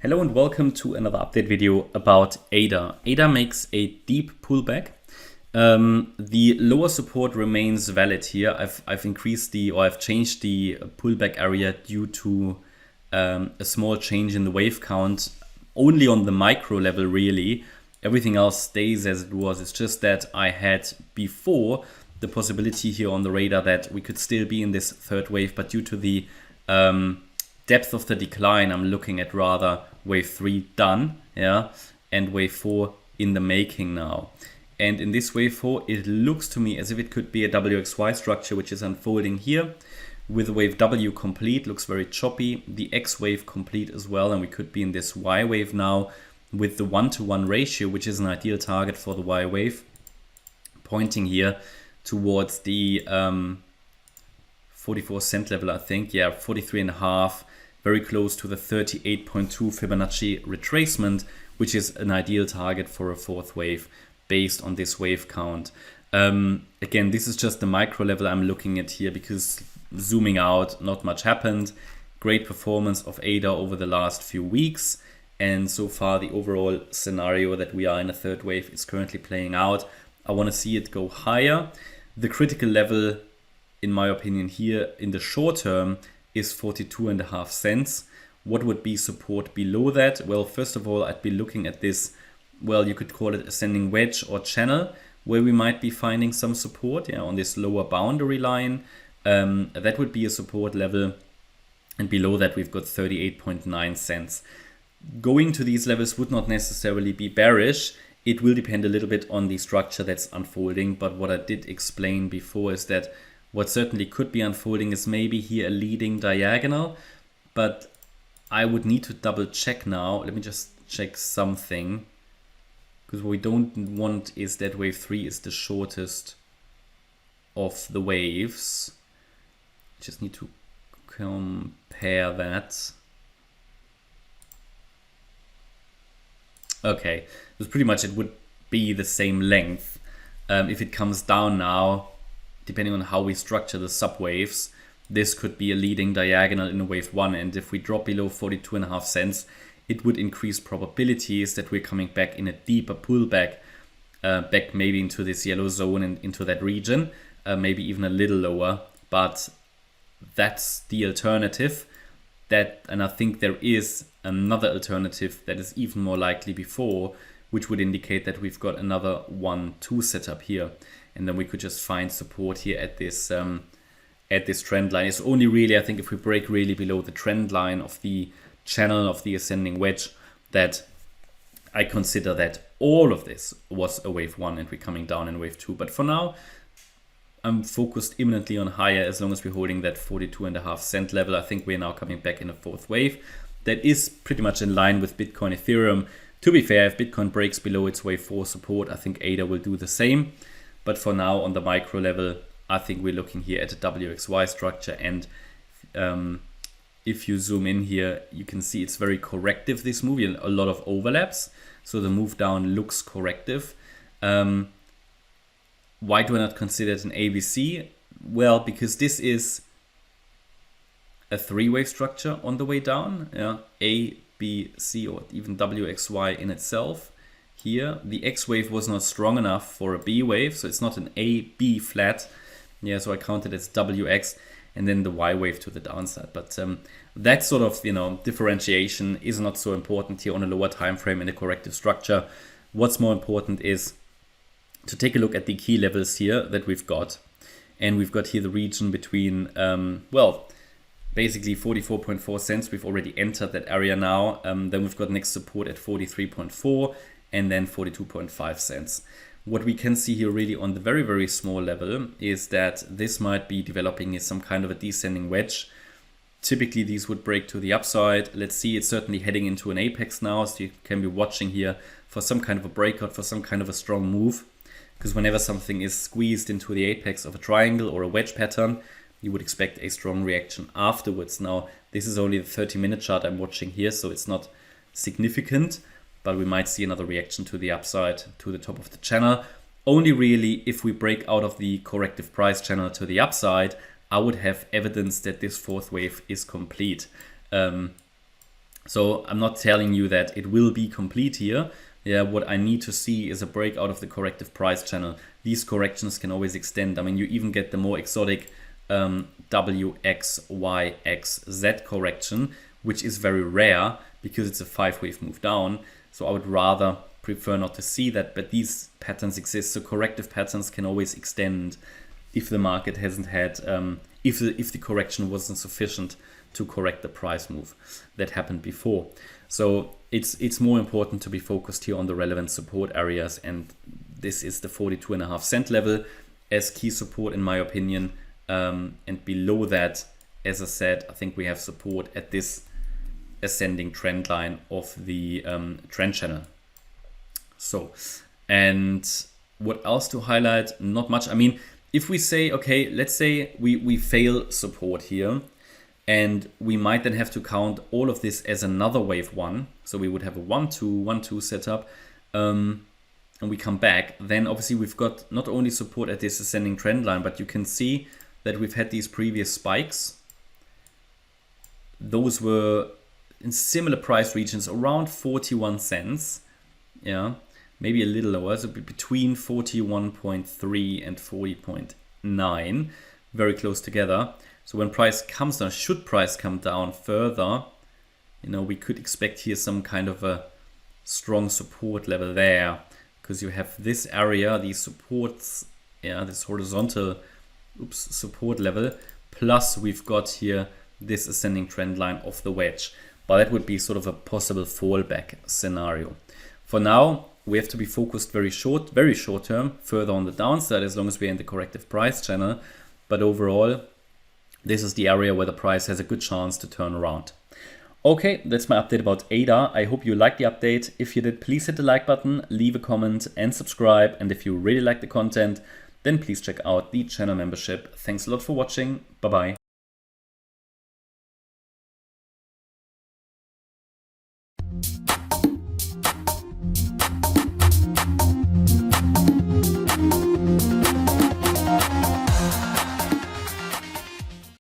Hello and welcome to another update video about ADA. ADA makes a deep pullback. The lower support remains valid here. I've increased I've changed the pullback area due to a small change in the wave count, only on the micro level really. Everything else stays as it was. It's just that I had before the possibility here on the radar that we could still be in this third wave, but due to the depth of the decline, I'm looking at rather wave 3 done, and wave 4 in the making now. And in this wave 4, it looks to me as if it could be a WXY structure, which is unfolding here with wave W complete. Looks very choppy. The X wave complete as well, and we could be in this Y wave now with the 1-to-1 ratio, which is an ideal target for the Y wave, pointing here towards the 44 cent level, I think. 43.5. Very close to the 38.2 Fibonacci retracement, which is an ideal target for a fourth wave based on this wave count. Again, this is just the micro level I'm looking at here, because zooming out, not much happened. Great performance of ADA over the last few weeks. And so far, the overall scenario that we are in a third wave is currently playing out. I want to see it go higher. The critical level, in my opinion here, in the short term, is 42.5 cents. What would be support below that? Well, first of all, I'd be looking at this, well, you could call it ascending wedge or channel, where we might be finding some support on this lower boundary line. That would be a support level. And below that, we've got 38.9 cents. Going to these levels would not necessarily be bearish. It will depend a little bit on the structure that's unfolding. But what I did explain before is that what certainly could be unfolding is maybe here a leading diagonal, but I would need to double check now. Let me just check something, because what we don't want is that wave 3 is the shortest of the waves. Just need to compare that. Okay, so pretty much it would be the same length. If it comes down now, depending on how we structure the subwaves, this could be a leading diagonal in a wave 1. And if we drop below 42.5 cents, it would increase probabilities that we're coming back in a deeper pullback, back maybe into this yellow zone and into that region, maybe even a little lower. But that's the alternative. And I think there is another alternative that is even more likely before, which would indicate that we've got another 1-2 setup here. And then we could just find support here at this trend line. It's only really, I think, if we break really below the trend line of the channel of the ascending wedge, that I consider that all of this was a wave 1 and we're coming down in wave 2. But for now, I'm focused imminently on higher. As long as we're holding that 42.5 cent level, I think we're now coming back in a fourth wave. That is pretty much in line with Bitcoin, Ethereum. To be fair, if Bitcoin breaks below its wave 4 support, I think ADA will do the same. But for now, on the micro level, I think we're looking here at a WXY structure. And if you zoom in here, you can see it's very corrective, this move. A lot of overlaps. So the move down looks corrective. Why do I not consider it an ABC? Well, because this is a three-wave structure on the way down. A, B, C, or even WXY in itself. Here, the X wave was not strong enough for a B wave, so it's not an A, B flat. So I count it as WX, and then the Y wave to the downside. But that sort of differentiation is not so important here on a lower time frame in a corrective structure. What's more important is to take a look at the key levels here that we've got. And we've got here the region between, basically 44.4 cents. We've already entered that area now. Then we've got next support at 43.4 and then 42.5 cents. What we can see here really on the very, very small level is that this might be developing as some kind of a descending wedge. Typically, these would break to the upside. Let's see, it's certainly heading into an apex now. So you can be watching here for some kind of a breakout, for some kind of a strong move. Because whenever something is squeezed into the apex of a triangle or a wedge pattern, you would expect a strong reaction afterwards. Now, this is only the 30-minute chart I'm watching here, so it's not significant, but we might see another reaction to the upside, to the top of the channel. Only really if we break out of the corrective price channel to the upside, I would have evidence that this fourth wave is complete. So I'm not telling you that it will be complete here. Yeah, what I need to see is a breakout of the corrective price channel. These corrections can always extend. I mean, you even get the more exotic WXYXZ correction, which is very rare because it's a 5-wave move down. So I would rather prefer not to see that, but these patterns exist. So corrective patterns can always extend if the market hasn't had, if the correction wasn't sufficient to correct the price move that happened before. So it's more important to be focused here on the relevant support areas, and this is the 42.5 cent level as key support in my opinion, and below that, as I said, I think we have support at this ascending trend line of the trend channel. So, and what else to highlight? Not much. I mean, if we say, okay, let's say we fail support here, and we might then have to count all of this as another wave 1. So we would have a 1-2, 1-2 setup, and we come back. Then obviously we've got not only support at this ascending trend line, but you can see that we've had these previous spikes. Those were in similar price regions around 41 cents. Yeah, maybe a little lower, so between 41.3 and 40.9, very close together. So when price comes down, should price come down further, you know, we could expect here some kind of a strong support level there, because you have this area, these supports, yeah, this horizontal support level, plus we've got here this ascending trend line of the wedge. But that would be sort of a possible fallback scenario. For now, we have to be focused very short term, further on the downside, as long as we're in the corrective price channel. But overall, this is the area where the price has a good chance to turn around. Okay, that's my update about ADA. I hope you liked the update. If you did, please hit the like button, leave a comment and subscribe. And if you really like the content, then please check out the channel membership. Thanks a lot for watching. Bye-bye.